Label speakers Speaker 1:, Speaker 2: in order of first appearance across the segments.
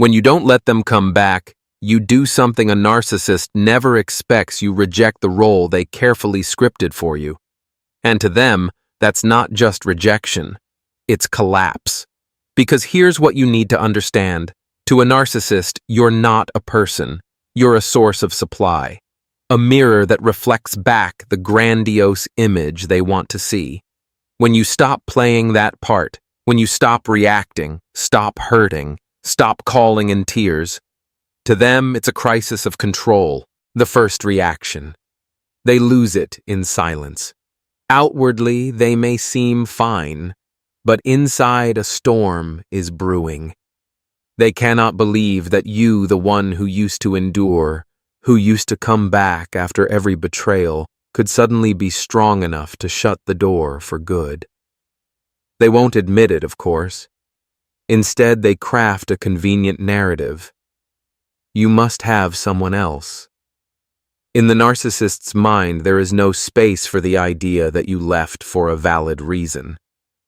Speaker 1: When you don't let them come back, you do something a narcissist never expects. You reject the role they carefully scripted for you. And to them, that's not just rejection, it's collapse. Because here's what you need to understand. To a narcissist, you're not a person. You're a source of supply. A mirror that reflects back the grandiose image they want to see. When you stop playing that part, when you stop reacting, stop hurting, stop calling in tears, to them it's a crisis of control, the first reaction. They lose it in silence. Outwardly, they may seem fine, but inside a storm is brewing. They cannot believe that you, the one who used to endure, who used to come back after every betrayal, could suddenly be strong enough to shut the door for good. They won't admit it, of course. Instead, they craft a convenient narrative. You must have someone else. In the narcissist's mind, there is no space for the idea that you left for a valid reason.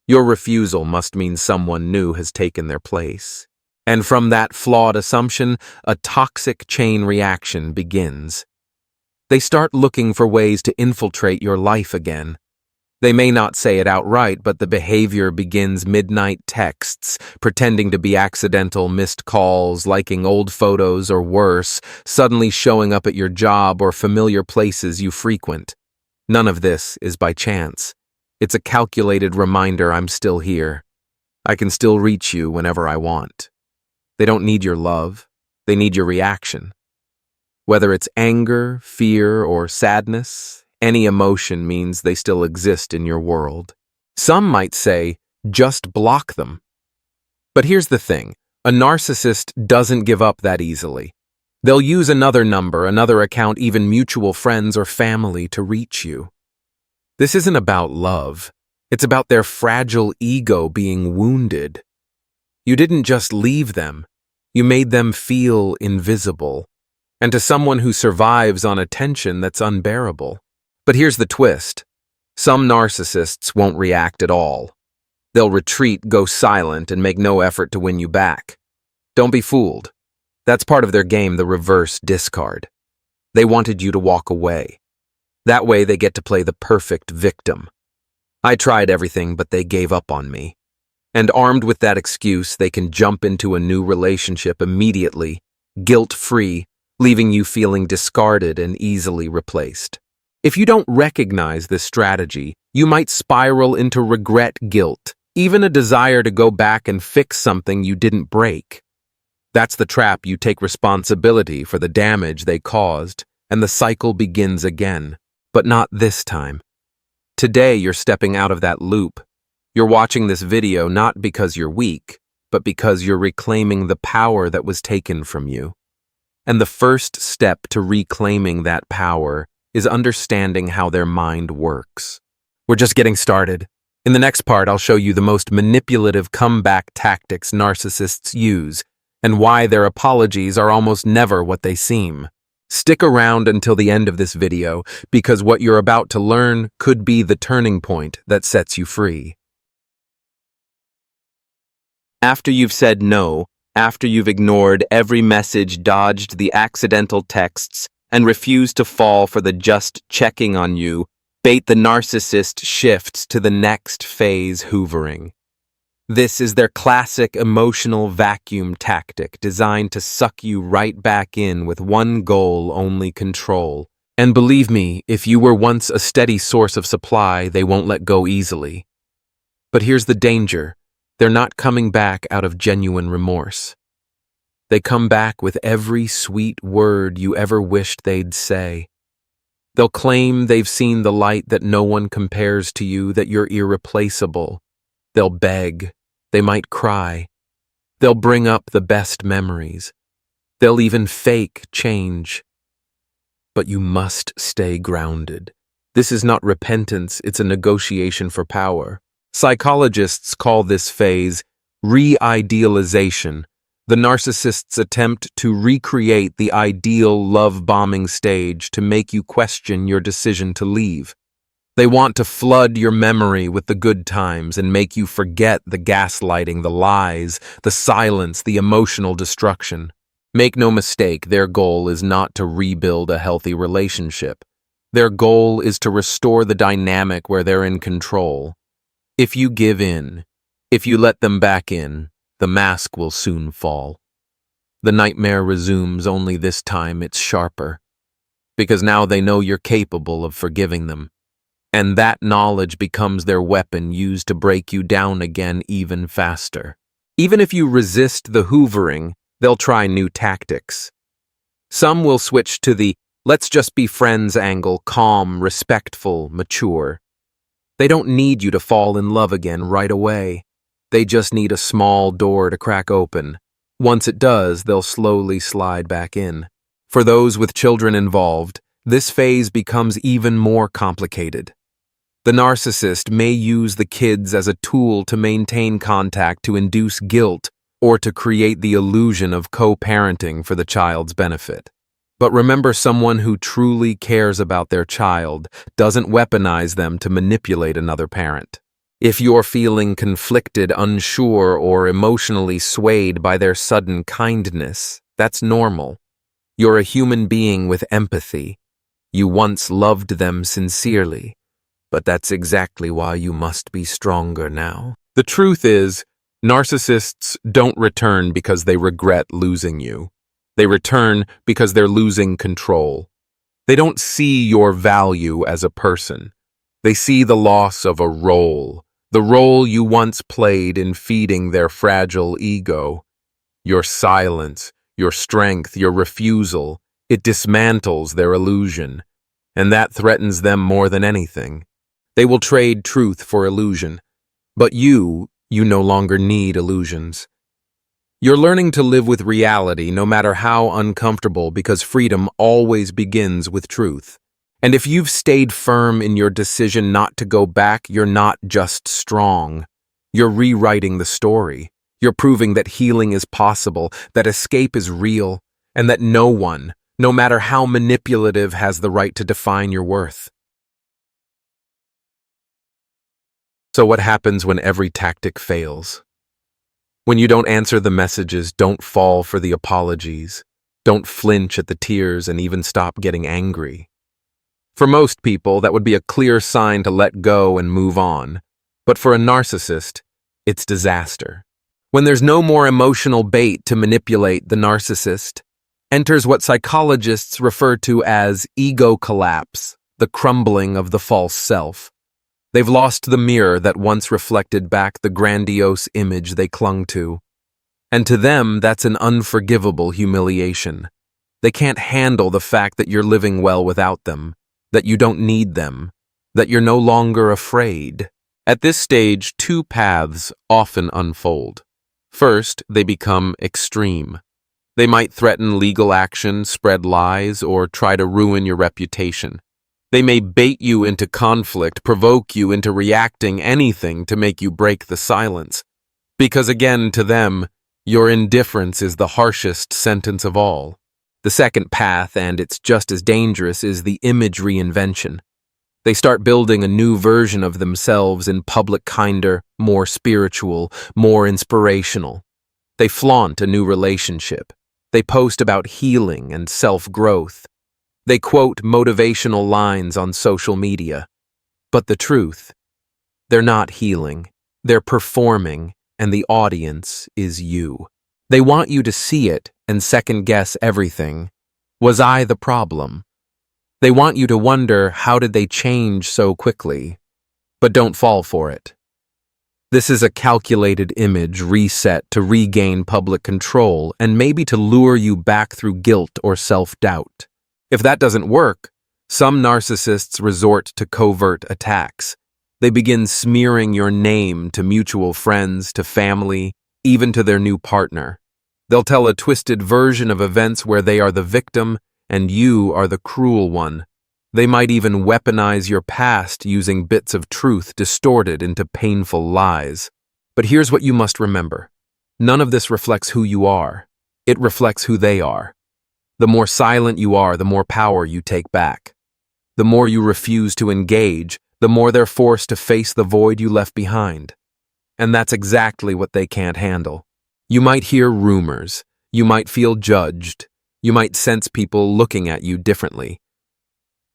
Speaker 1: Your refusal must mean someone new has taken their place. And from that flawed assumption, a toxic chain reaction begins. They start looking for ways to infiltrate your life again. They may not say it outright, but the behavior begins: midnight texts, pretending to be accidental missed calls, liking old photos, or worse, suddenly showing up at your job or familiar places you frequent. None of this is by chance. It's a calculated reminder I'm still here. I can still reach you whenever I want. They don't need your love. They need your reaction. Whether it's anger, fear, or sadness, any emotion means they still exist in your world. Some might say, just block them. But here's the thing. A narcissist doesn't give up that easily. They'll use another number, another account, even mutual friends or family to reach you. This isn't about love. It's about their fragile ego being wounded. You didn't just leave them. You made them feel invisible. And to someone who survives on attention, that's unbearable. But here's the twist. Some narcissists won't react at all. They'll retreat, go silent, and make no effort to win you back. Don't be fooled. That's part of their game, the reverse discard. They wanted you to walk away. That way they get to play the perfect victim. I tried everything, but they gave up on me. And armed with that excuse, they can jump into a new relationship immediately, guilt-free, leaving you feeling discarded and easily replaced. If you don't recognize this strategy, you might spiral into regret, guilt, even a desire to go back and fix something you didn't break. That's the trap. You take responsibility for the damage they caused, and the cycle begins again. But not this time. Today, you're stepping out of that loop. You're watching this video not because you're weak, but because you're reclaiming the power that was taken from you. And the first step to reclaiming that power is understanding how their mind works. We're just getting started. In the next part, I'll show you the most manipulative comeback tactics narcissists use, and why their apologies are almost never what they seem. Stick around until the end of this video, because what you're about to learn could be the turning point that sets you free. After you've said no, after you've ignored every message, dodged the accidental texts, and refused to fall for the just checking on you, the narcissist shifts to the next phase, hoovering. This is their classic emotional vacuum tactic designed to suck you right back in with one goal only: control. And believe me, if you were once a steady source of supply, they won't let go easily. But here's the danger. They're not coming back out of genuine remorse. They come back with every sweet word you ever wished they'd say. They'll claim they've seen the light, that no one compares to you, that you're irreplaceable. They'll beg. They might cry. They'll bring up the best memories. They'll even fake change. But you must stay grounded. This is not repentance, it's a negotiation for power. Psychologists call this phase re-idealization, the narcissist's attempt to recreate the ideal love-bombing stage to make you question your decision to leave. They want to flood your memory with the good times and make you forget the gaslighting, the lies, the silence, the emotional destruction. Make no mistake, their goal is not to rebuild a healthy relationship. Their goal is to restore the dynamic where they're in control. If you give in, if you let them back in, the mask will soon fall. The nightmare resumes, only this time it's sharper. Because now they know you're capable of forgiving them. And that knowledge becomes their weapon used to break you down again even faster. Even if you resist the hoovering, they'll try new tactics. Some will switch to the let's just be friends angle, calm, respectful, mature. They don't need you to fall in love again right away. They just need a small door to crack open. Once it does, they'll slowly slide back in. For those with children involved, this phase becomes even more complicated. The narcissist may use the kids as a tool to maintain contact, to induce guilt, or to create the illusion of co-parenting for the child's benefit. But remember, someone who truly cares about their child doesn't weaponize them to manipulate another parent. If you're feeling conflicted, unsure, or emotionally swayed by their sudden kindness, that's normal. You're a human being with empathy. You once loved them sincerely, but that's exactly why you must be stronger now. The truth is, narcissists don't return because they regret losing you. They return because they're losing control. They don't see your value as a person. They see the loss of a role, the role you once played in feeding their fragile ego. Your silence, your strength, your refusal, it dismantles their illusion, and that threatens them more than anything. They will trade truth for illusion, but you no longer need illusions. You're learning to live with reality no matter how uncomfortable, because freedom always begins with truth. And if you've stayed firm in your decision not to go back, you're not just strong. You're rewriting the story. You're proving that healing is possible, that escape is real, and that no one, no matter how manipulative, has the right to define your worth. So what happens when every tactic fails? When you don't answer the messages, don't fall for the apologies, don't flinch at the tears, and even stop getting angry. For most people, that would be a clear sign to let go and move on. But for a narcissist, it's disaster. When there's no more emotional bait to manipulate, the narcissist enters what psychologists refer to as ego collapse, the crumbling of the false self. They've lost the mirror that once reflected back the grandiose image they clung to. And to them, that's an unforgivable humiliation. They can't handle the fact that you're living well without them, that you don't need them, that you're no longer afraid. At this stage, two paths often unfold. First, they become extreme. They might threaten legal action, spread lies, or try to ruin your reputation. They may bait you into conflict, provoke you into reacting, anything to make you break the silence. Because again, to them, your indifference is the harshest sentence of all. The second path, and it's just as dangerous, is the image reinvention. They start building a new version of themselves in public, kinder, more spiritual, more inspirational. They flaunt a new relationship. They post about healing and self-growth. They quote motivational lines on social media. But the truth, they're not healing. They're performing, and the audience is you. They want you to see it and second-guess everything. Was I the problem? They want you to wonder, how did they change so quickly? But don't fall for it. This is a calculated image reset to regain public control and maybe to lure you back through guilt or self-doubt. If that doesn't work, some narcissists resort to covert attacks. They begin smearing your name to mutual friends, to family, even to their new partner. They'll tell a twisted version of events where they are the victim and you are the cruel one. They might even weaponize your past using bits of truth distorted into painful lies. But here's what you must remember. None of this reflects who you are. It reflects who they are. The more silent you are, the more power you take back. The more you refuse to engage, the more they're forced to face the void you left behind. And that's exactly what they can't handle. You might hear rumors, you might feel judged, you might sense people looking at you differently.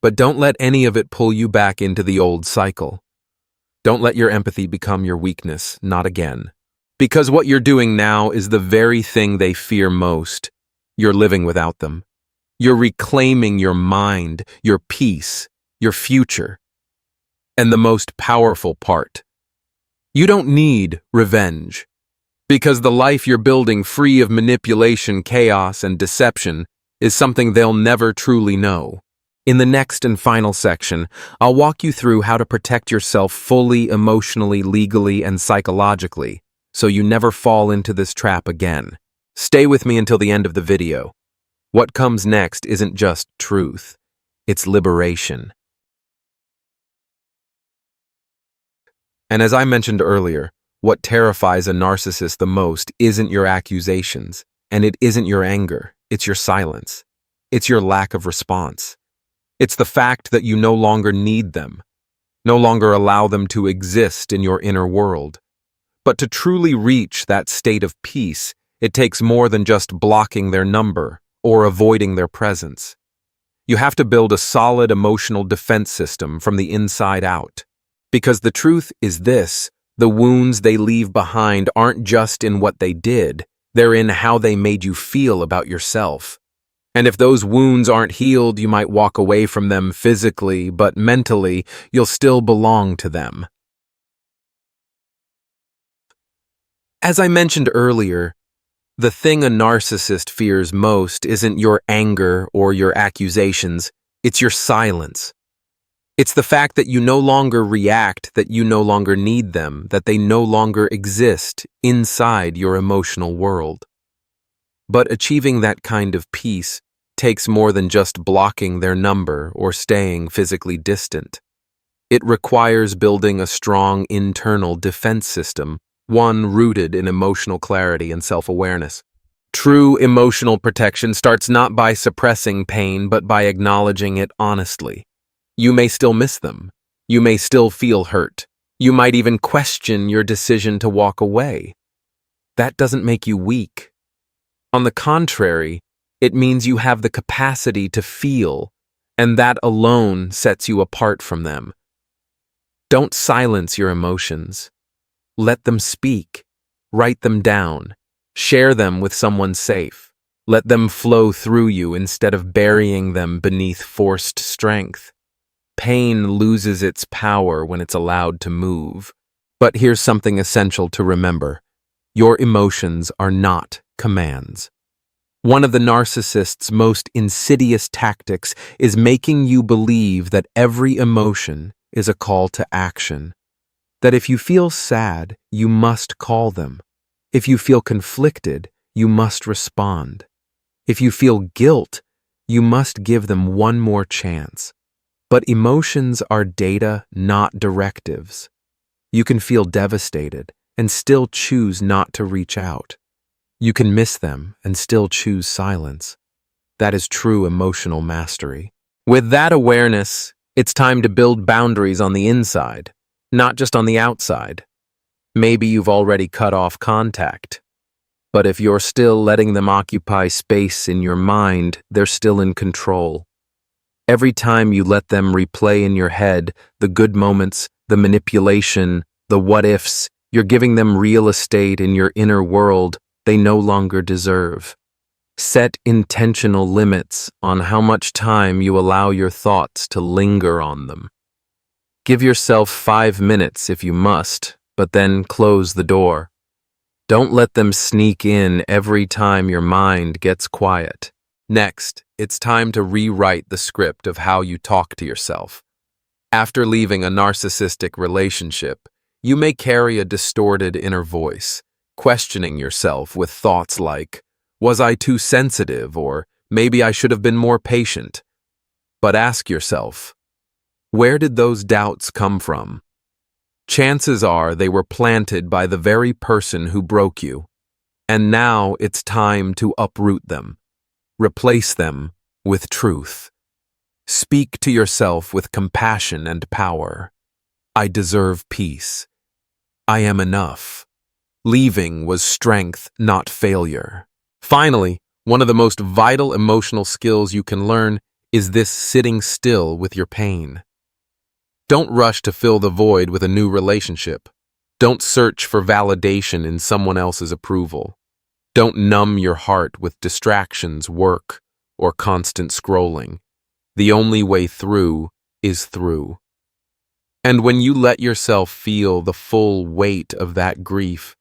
Speaker 1: But don't let any of it pull you back into the old cycle. Don't let your empathy become your weakness, not again. Because what you're doing now is the very thing they fear most. You're living without them. You're reclaiming your mind, your peace, your future. And the most powerful part, you don't need revenge. Because the life you're building free of manipulation, chaos, and deception is something they'll never truly know. In the next and final section, I'll walk you through how to protect yourself fully, emotionally, legally, and psychologically, so you never fall into this trap again. Stay with me until the end of the video. What comes next isn't just truth, it's liberation. And as I mentioned earlier, what terrifies a narcissist the most isn't your accusations, and it isn't your anger, it's your silence. It's your lack of response. It's the fact that you no longer need them, no longer allow them to exist in your inner world. But to truly reach that state of peace, it takes more than just blocking their number or avoiding their presence. You have to build a solid emotional defense system from the inside out. Because the truth is this, the wounds they leave behind aren't just in what they did, they're in how they made you feel about yourself. And if those wounds aren't healed, you might walk away from them physically, but mentally, you'll still belong to them. As I mentioned earlier, the thing a narcissist fears most isn't your anger or your accusations, it's your silence. It's the fact that you no longer react, that you no longer need them, that they no longer exist inside your emotional world. But achieving that kind of peace takes more than just blocking their number or staying physically distant. It requires building a strong internal defense system, one rooted in emotional clarity and self-awareness. True emotional protection starts not by suppressing pain, but by acknowledging it honestly. You may still miss them. You may still feel hurt. You might even question your decision to walk away. That doesn't make you weak. On the contrary, it means you have the capacity to feel, and that alone sets you apart from them. Don't silence your emotions. Let them speak. Write them down. Share them with someone safe. Let them flow through you instead of burying them beneath forced strength. Pain loses its power when it's allowed to move. But here's something essential to remember. Your emotions are not commands. One of the narcissist's most insidious tactics is making you believe that every emotion is a call to action. That if you feel sad, you must call them. If you feel conflicted, you must respond. If you feel guilt, you must give them one more chance. But emotions are data, not directives. You can feel devastated and still choose not to reach out. You can miss them and still choose silence. That is true emotional mastery. With that awareness, it's time to build boundaries on the inside, not just on the outside. Maybe you've already cut off contact. But if you're still letting them occupy space in your mind, they're still in control. Every time you let them replay in your head the good moments, the manipulation, the what-ifs, you're giving them real estate in your inner world they no longer deserve. Set intentional limits on how much time you allow your thoughts to linger on them. Give yourself 5 minutes if you must, but then close the door. Don't let them sneak in every time your mind gets quiet. Next, it's time to rewrite the script of how you talk to yourself. After leaving a narcissistic relationship, you may carry a distorted inner voice, questioning yourself with thoughts like, "Was I too sensitive?" or "Maybe I should have been more patient." But ask yourself, where did those doubts come from? Chances are they were planted by the very person who broke you. And now it's time to uproot them. Replace them with truth. Speak to yourself with compassion and power. I deserve peace. I am enough. Leaving was strength, not failure. Finally, one of the most vital emotional skills you can learn is this: sitting still with your pain. Don't rush to fill the void with a new relationship. Don't search for validation in someone else's approval. Don't numb your heart with distractions, work, or constant scrolling. The only way through is through. And when you let yourself feel the full weight of that grief,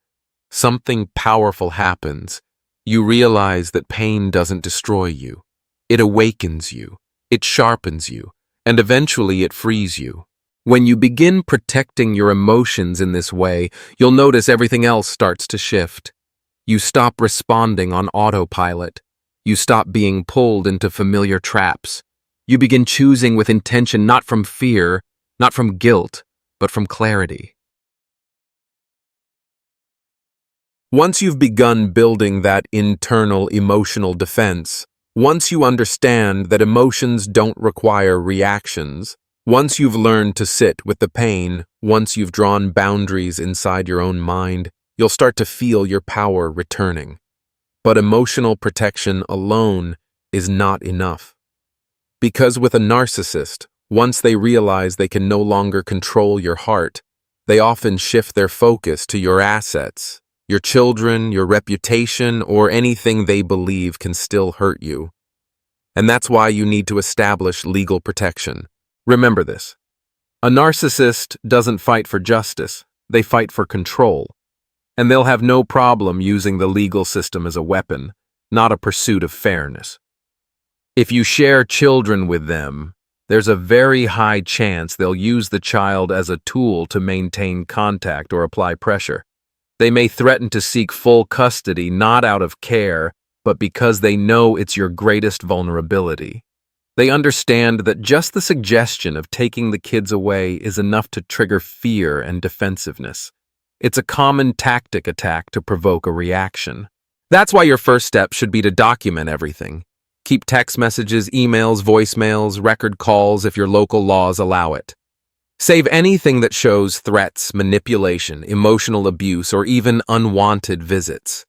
Speaker 1: something powerful happens. You realize that pain doesn't destroy you. It awakens you, it sharpens you, and eventually it frees you. When you begin protecting your emotions in this way, you'll notice everything else starts to shift. You stop responding on autopilot. You stop being pulled into familiar traps. You begin choosing with intention, not from fear, not from guilt, but from clarity. Once you've begun building that internal emotional defense, once you understand that emotions don't require reactions, once you've learned to sit with the pain, once you've drawn boundaries inside your own mind, you'll start to feel your power returning. But emotional protection alone is not enough. Because with a narcissist, once they realize they can no longer control your heart, they often shift their focus to your assets, your children, your reputation, or anything they believe can still hurt you. And that's why you need to establish legal protection. Remember this. A narcissist doesn't fight for justice, they fight for control. And they'll have no problem using the legal system as a weapon, not a pursuit of fairness. If you share children with them, there's a very high chance they'll use the child as a tool to maintain contact or apply pressure. They may threaten to seek full custody not out of care, but because they know it's your greatest vulnerability. They understand that just the suggestion of taking the kids away is enough to trigger fear and defensiveness. It's a common tactic attack to provoke a reaction. That's why your first step should be to document everything. Keep text messages, emails, voicemails, record calls if your local laws allow it. Save anything that shows threats, manipulation, emotional abuse, or even unwanted visits.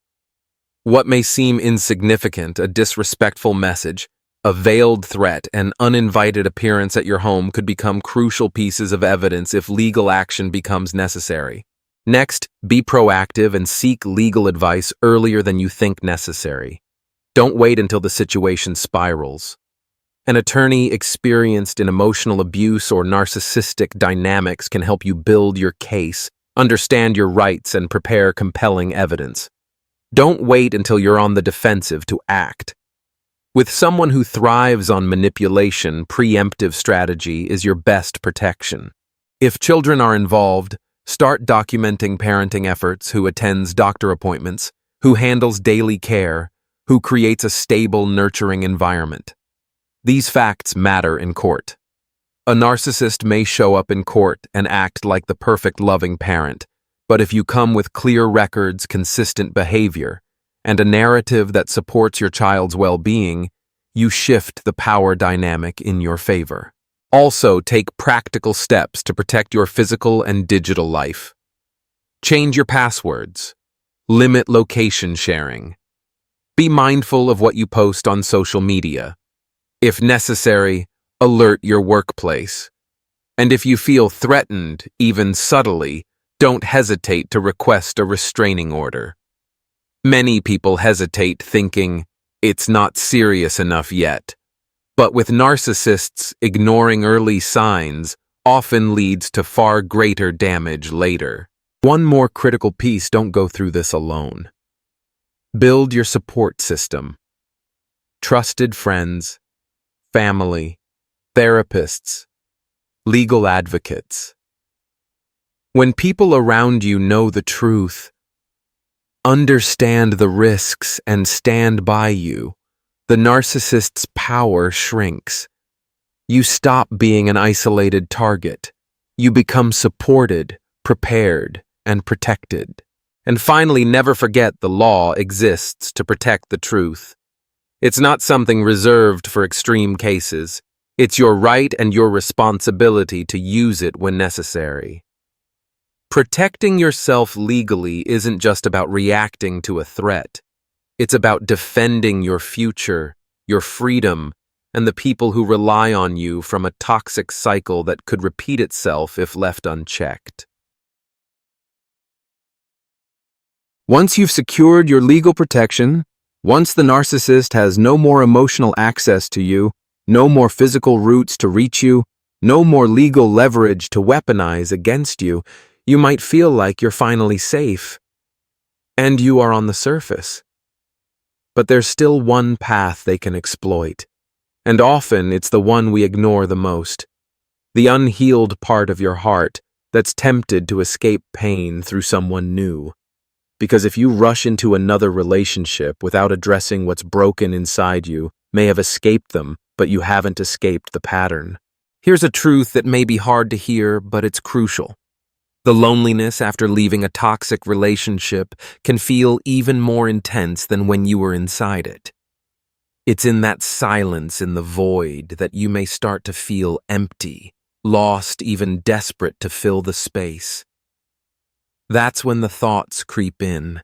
Speaker 1: What may seem insignificant, a disrespectful message, a veiled threat, an uninvited appearance at your home could become crucial pieces of evidence if legal action becomes necessary. Next, be proactive and seek legal advice earlier than you think necessary. Don't wait until the situation spirals. An attorney experienced in emotional abuse or narcissistic dynamics can help you build your case, understand your rights, and prepare compelling evidence. Don't wait until you're on the defensive to act. With someone who thrives on manipulation, preemptive strategy is your best protection. If children are involved, start documenting parenting efforts, who attends doctor appointments, who handles daily care, who creates a stable, nurturing environment. These facts matter in court. A narcissist may show up in court and act like the perfect loving parent, but if you come with clear records, consistent behavior, and a narrative that supports your child's well-being, you shift the power dynamic in your favor. Also, take practical steps to protect your physical and digital life. Change your passwords. Limit location sharing. Be mindful of what you post on social media. If necessary, alert your workplace. And if you feel threatened, even subtly, don't hesitate to request a restraining order. Many people hesitate, thinking, it's not serious enough yet. But with narcissists, ignoring early signs often leads to far greater damage later. One more critical piece: don't go through this alone. Build your support system. Trusted friends, family, therapists, legal advocates. When people around you know the truth, understand the risks, and stand by you, the narcissist's power shrinks. You stop being an isolated target. You become supported, prepared, and protected. And finally, never forget the law exists to protect the truth. It's not something reserved for extreme cases. It's your right and your responsibility to use it when necessary. Protecting yourself legally isn't just about reacting to a threat. It's about defending your future, your freedom, and the people who rely on you from a toxic cycle that could repeat itself if left unchecked. Once you've secured your legal protection, once the narcissist has no more emotional access to you, no more physical routes to reach you, no more legal leverage to weaponize against you, you might feel like you're finally safe. And you are on the surface. But there's still one path they can exploit. And often it's the one we ignore the most. The unhealed part of your heart that's tempted to escape pain through someone new. Because if you rush into another relationship without addressing what's broken inside you, may have escaped them, but you haven't escaped the pattern. Here's a truth that may be hard to hear, but it's crucial. The loneliness after leaving a toxic relationship can feel even more intense than when you were inside it. It's in that silence in the void that you may start to feel empty, lost, even desperate to fill the space. That's when the thoughts creep in.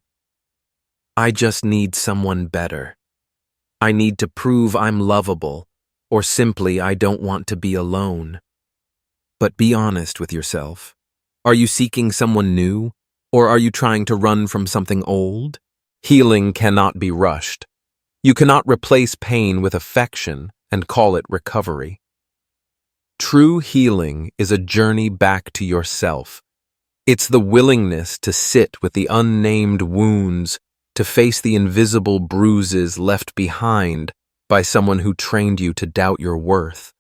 Speaker 1: I just need someone better. I need to prove I'm lovable, or simply I don't want to be alone. But be honest with yourself. Are you seeking someone new, or are you trying to run from something old? Healing cannot be rushed. You cannot replace pain with affection and call it recovery. True healing is a journey back to yourself. It's the willingness to sit with the unnamed wounds, to face the invisible bruises left behind by someone who trained you to doubt your worth.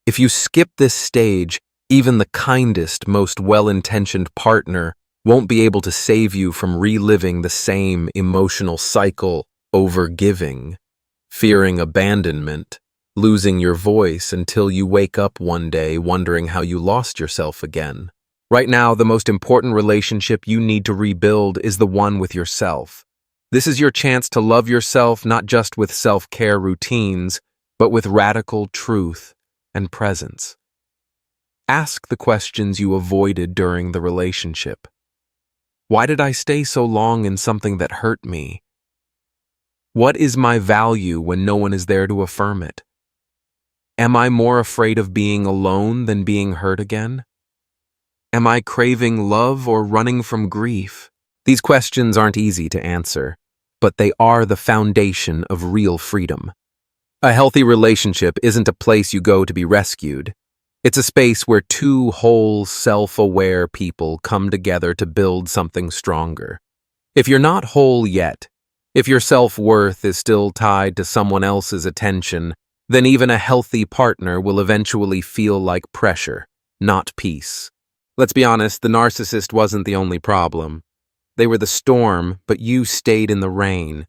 Speaker 1: If you skip this stage, even the kindest, most well-intentioned partner won't be able to save you from reliving the same emotional cycle, overgiving, fearing abandonment, losing your voice until you wake up one day wondering how you lost yourself again. Right now, the most important relationship you need to rebuild is the one with yourself. This is your chance to love yourself not just with self-care routines, but with radical truth and presence. Ask the questions you avoided during the relationship. Why did I stay so long in something that hurt me? What is my value when no one is there to affirm it? Am I more afraid of being alone than being hurt again? Am I craving love or running from grief? These questions aren't easy to answer, but they are the foundation of real freedom. A healthy relationship isn't a place you go to be rescued. It's a space where two whole, self-aware people come together to build something stronger. If you're not whole yet, if your self-worth is still tied to someone else's attention, then even a healthy partner will eventually feel like pressure, not peace. Let's be honest, the narcissist wasn't the only problem. They were the storm, but you stayed in the rain.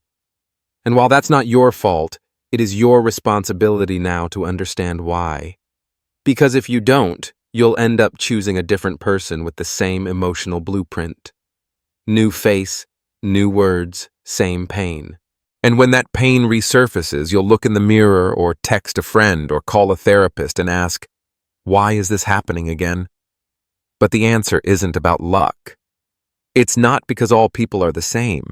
Speaker 1: And while that's not your fault, it is your responsibility now to understand why. Because if you don't, you'll end up choosing a different person with the same emotional blueprint. New face, new words, same pain. And when that pain resurfaces, you'll look in the mirror or text a friend or call a therapist and ask, why is this happening again? But the answer isn't about luck. It's not because all people are the same.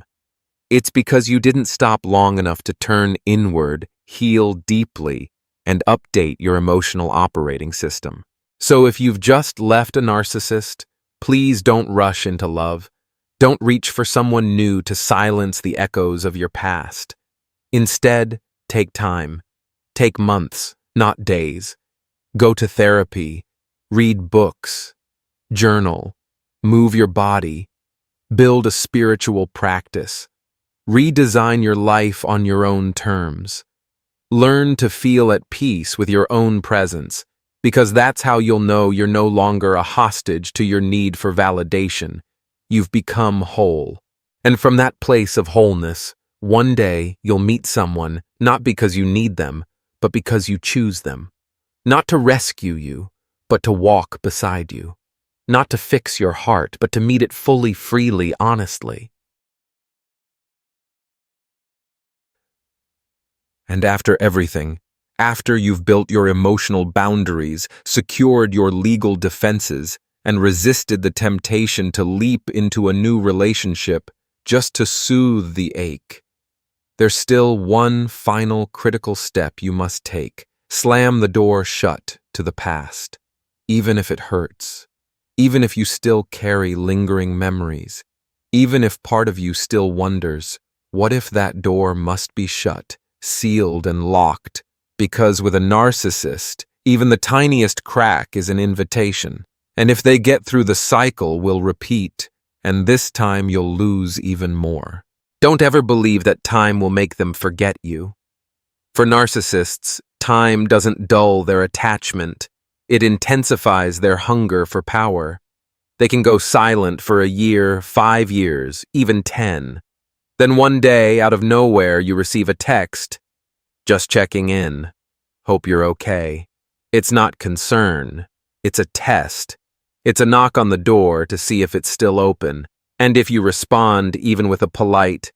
Speaker 1: It's because you didn't stop long enough to turn inward, heal deeply, and update your emotional operating system. So if you've just left a narcissist, please don't rush into love. Don't reach for someone new to silence the echoes of your past. Instead, take time. Take months, not days. Go to therapy. Read books. Journal. Move your body. Build a spiritual practice. Redesign your life on your own terms. Learn to feel at peace with your own presence, because that's how you'll know you're no longer a hostage to your need for validation. You've become whole. And from that place of wholeness, one day you'll meet someone not because you need them, but because you choose them. Not to rescue you, but to walk beside you. Not to fix your heart, but to meet it fully, freely, honestly. And after everything, After you've built your emotional boundaries, secured your legal defenses, and resisted the temptation to leap into a new relationship just to soothe the ache, there's still one final critical step you must take. Slam the door shut to the past, even if it hurts, even if you still carry lingering memories, even if part of you still wonders, what if that door must be shut, sealed and locked? Because with a narcissist, even the tiniest crack is an invitation. And if they get through the cycle, will repeat, and this time you'll lose even more. Don't ever believe that time will make them forget you. For narcissists, time doesn't dull their attachment. It intensifies their hunger for power. They can go silent for a year, 5 years, even 10. Then one day, out of nowhere, you receive a text. Just checking in. Hope you're okay. It's not concern. It's a test. It's a knock on the door to see if it's still open. And if you respond, even with a polite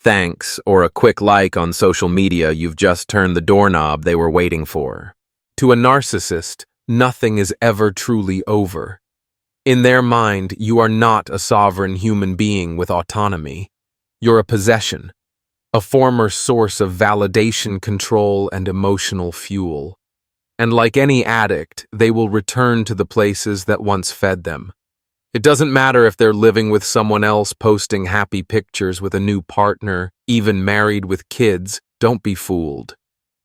Speaker 1: thanks or a quick like on social media, you've just turned the doorknob they were waiting for. To a narcissist, nothing is ever truly over. In their mind, you are not a sovereign human being with autonomy. You're a possession, a former source of validation, control, and emotional fuel. And like any addict, they will return to the places that once fed them. It doesn't matter if they're living with someone else, posting happy pictures with a new partner, even married with kids. Don't be fooled.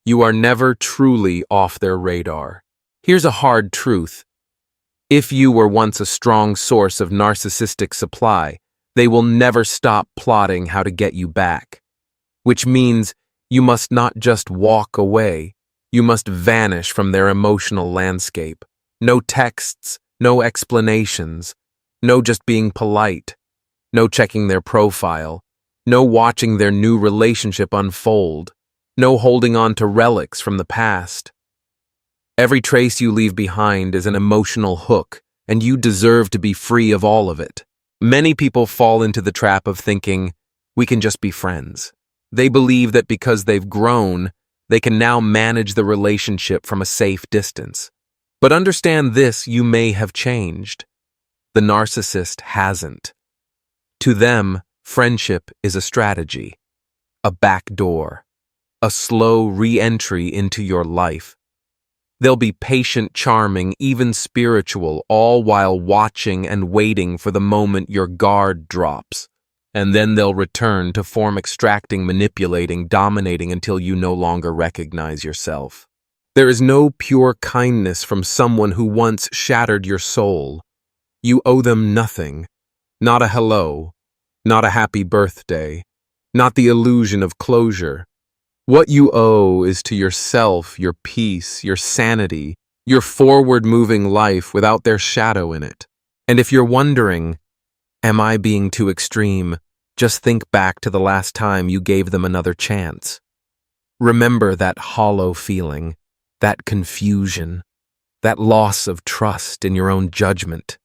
Speaker 1: You are never truly off their radar. Here's a hard truth. If you were once a strong source of narcissistic supply, they will never stop plotting how to get you back. Which means you must not just walk away, you must vanish from their emotional landscape. No texts, no explanations, no just being polite, no checking their profile, no watching their new relationship unfold, no holding on to relics from the past. Every trace you leave behind is an emotional hook, and you deserve to be free of all of it. Many people fall into the trap of thinking, we can just be friends. They believe that because they've grown, they can now manage the relationship from a safe distance. But understand this, you may have changed. The narcissist hasn't. To them, friendship is a strategy, a backdoor, a slow re-entry into your life. They'll be patient, charming, even spiritual, all while watching and waiting for the moment your guard drops. And then they'll return to form extracting, manipulating, dominating until you no longer recognize yourself. There is no pure kindness from someone who once shattered your soul. You owe them nothing, not a hello, not a happy birthday, not the illusion of closure. What you owe is to yourself, your peace, your sanity, your forward-moving life without their shadow in it. And if you're wondering, am I being too extreme? Just think back to the last time you gave them another chance. Remember that hollow feeling, that confusion, that loss of trust in your own judgment.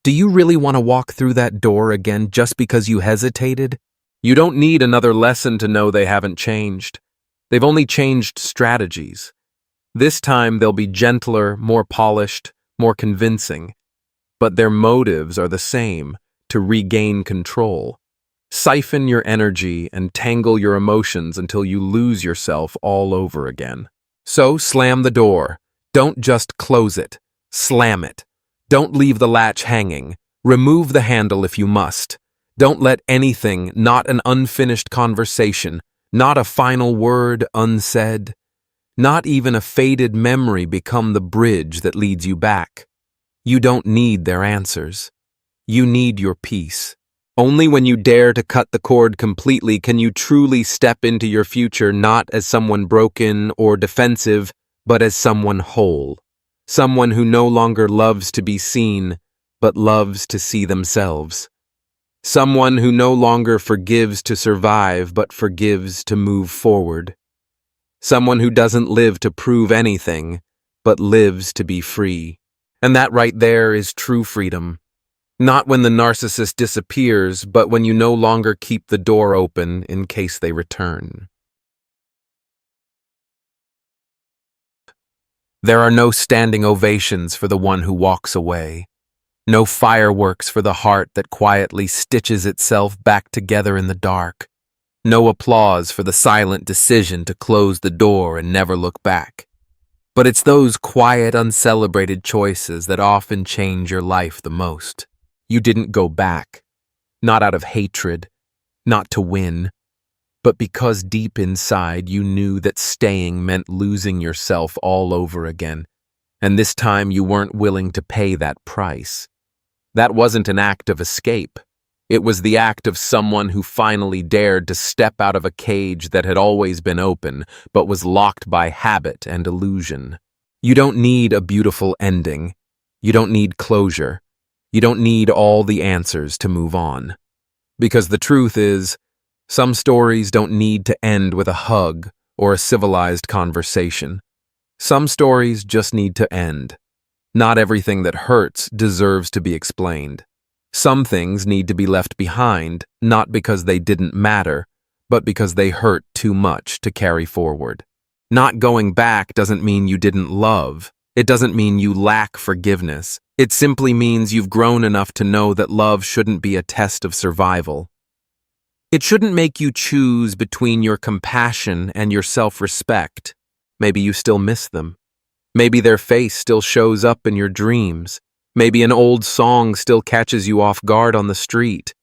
Speaker 1: Do you really want to walk through that door again just because you hesitated? You don't need another lesson to know they haven't changed. They've only changed strategies. This time they'll be gentler, more polished, more convincing. But their motives are the same, to regain control. Siphon your energy and tangle your emotions until you lose yourself all over again. So slam the door. Don't just close it. Slam it. Don't leave the latch hanging. Remove the handle if you must. Don't let anything, not an unfinished conversation, not a final word unsaid, not even a faded memory become the bridge that leads you back. You don't need their answers. You need your peace. Only when you dare to cut the cord completely can you truly step into your future not as someone broken or defensive, but as someone whole. Someone who no longer loves to be seen, but loves to see themselves. Someone who no longer forgives to survive, but forgives to move forward. Someone who doesn't live to prove anything, but lives to be free. And that right there is true freedom. Not when the narcissist disappears, but when you no longer keep the door open in case they return. There are no standing ovations for the one who walks away. No fireworks for the heart that quietly stitches itself back together in the dark. No applause for the silent decision to close the door and never look back. But it's those quiet, uncelebrated choices that often change your life the most. You didn't go back, not out of hatred, not to win, but because deep inside you knew that staying meant losing yourself all over again, and this time you weren't willing to pay that price. That wasn't an act of escape. It was the act of someone who finally dared to step out of a cage that had always been open, but was locked by habit and illusion. You don't need a beautiful ending. You don't need closure. You don't need all the answers to move on. Because the truth is, some stories don't need to end with a hug or a civilized conversation. Some stories just need to end. Not everything that hurts deserves to be explained. Some things need to be left behind, not because they didn't matter, but because they hurt too much to carry forward. Not going back doesn't mean you didn't love. It doesn't mean you lack forgiveness. It simply means you've grown enough to know that love shouldn't be a test of survival. It shouldn't make you choose between your compassion and your self-respect. Maybe you still miss them. Maybe their face still shows up in your dreams. Maybe an old song still catches you off guard on the street.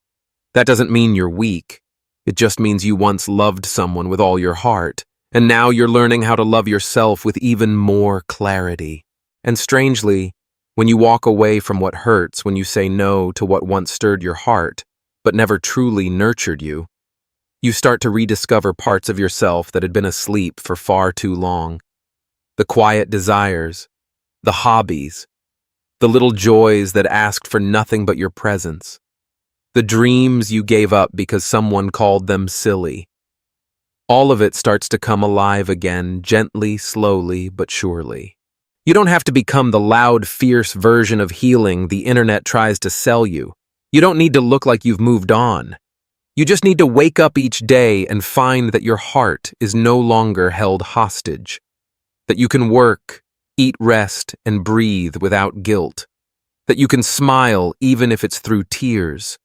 Speaker 1: That doesn't mean you're weak. It just means you once loved someone with all your heart, and now you're learning how to love yourself with even more clarity. And strangely, when you walk away from what hurts, when you say no to what once stirred your heart, but never truly nurtured you, you start to rediscover parts of yourself that had been asleep for far too long. The quiet desires, the hobbies, the little joys that asked for nothing but your presence, the dreams you gave up because someone called them silly. All of it starts to come alive again, gently, slowly, but surely. You don't have to become the loud, fierce version of healing the internet tries to sell you. You don't need to look like you've moved on. You just need to wake up each day and find that your heart is no longer held hostage. That you can work, eat, rest, and breathe without guilt. That you can smile even if it's through tears.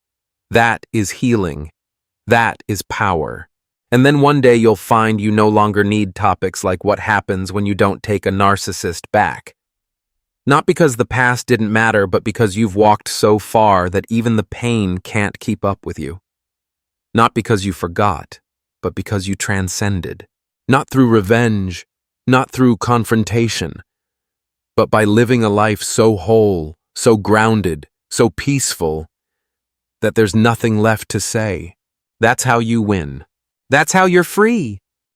Speaker 1: That is healing. That is power. And then one day you'll find you no longer need topics like what happens when you don't take a narcissist back. Not because the past didn't matter, but because you've walked so far that even the pain can't keep up with you. Not because you forgot, but because you transcended. Not through revenge, not through confrontation, but by living a life so whole, so grounded, so peaceful, that there's nothing left to say. That's how you win. That's how you're free.